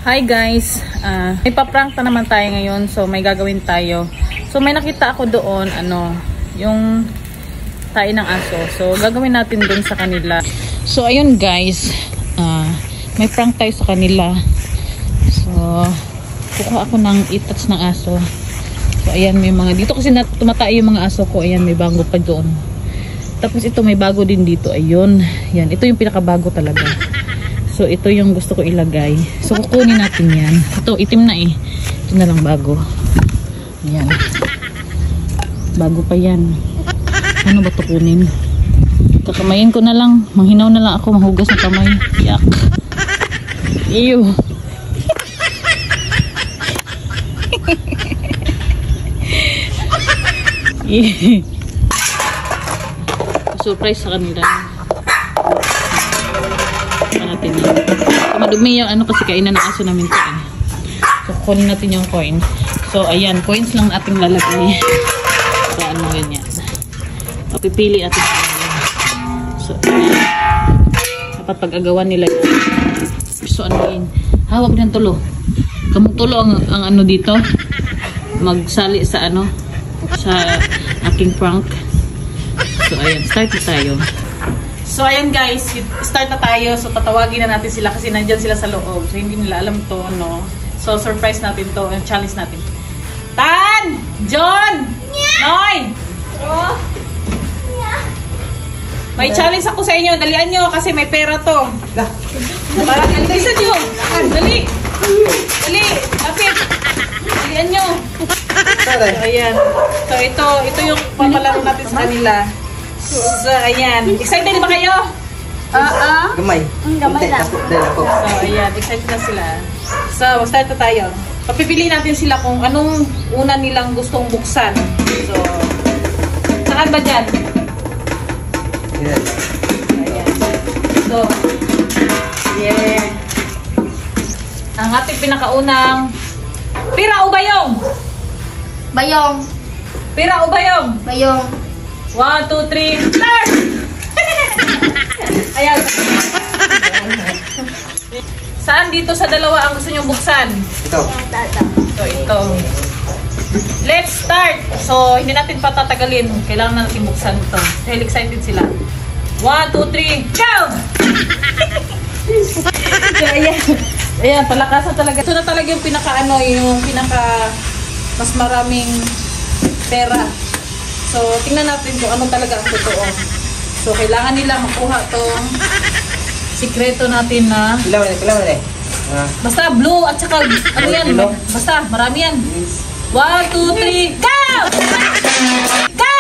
Hi guys, may paprank na naman tayo ngayon, so may gagawin tayo. So may nakita ako doon, yung tayo ng aso. So gagawin natin doon sa kanila. So ayun guys, may prank tayo sa kanila. So kukuha ako ng itats ng aso. So ayan, may mga dito kasi tumatay yung mga aso ko. Ayan, may bago pa doon. Tapos ito may bago din dito. Ayun, yan, ito yung pinakabago talaga. So, ito yung gusto ko ilagay. So, kukunin natin yan. Ito, itim na eh. Ito na lang bago. Ayan. Bago pa yan. Ano ba ito kunin? Kakamayin ko na lang. Manghinaw na lang ako. Mahugas ng kamay. Yak. Ew. Surprise sa kanila. Natin yan. So, madumi yung kasi kainan ng aso namin ito eh. So kunin natin yung coin. So ayan, coins lang ating lalagay. So ano ganyan. Pipili atin. So ayan. Dapat pag-agawan nila yan. So ano yun, hawak ng tulo. Kamong tulo ang ano dito, magsali sa sa aking prank. So ayan, start na tayo. So, ayan guys, start na tayo. So, tatawagin na natin sila kasi nandyan sila sa loob. So, hindi nila alam to, So, surprise natin to. Challenge natin. Tan! John! Noy! Oh. May challenge ako sa inyo. Dalian nyo kasi may pera to. Parang, alisan nyo. Dali! Dali! Lapit! Dalian nyo. So, ayan. So, ito yung papalaro natin sa kanila. So, ayan. Excited ba kayo? Gamay. Gamay lang. So, ayan. Excited na sila. So, start na tayo. Papipili natin sila kung anong una nilang gustong buksan. So, saan ba dyan? Ayan. So, yeah. Ang ating pinakaunang pira o bayong? Bayong. Pira o bayong? Bayong. 1, 2, 3, start! Ayan. Saan dito sa dalawa ang gusto nyo buksan? Ito. So, ito. Let's start! So, hindi natin patatagalin. Kailangan natin buksan ito. Dahil excited sila. 1, 2, 3, go! So, ayan. Ayan, palakasan talaga. Ito na talaga yung yung mas maraming pera. So, tingnan natin kung ano talaga ang totoo. So, kailangan nila makuha tong sikreto natin na Kailangan eh. basta blue at saka ano yan. Basta, marami yan. 1, 2, 3, go! Go!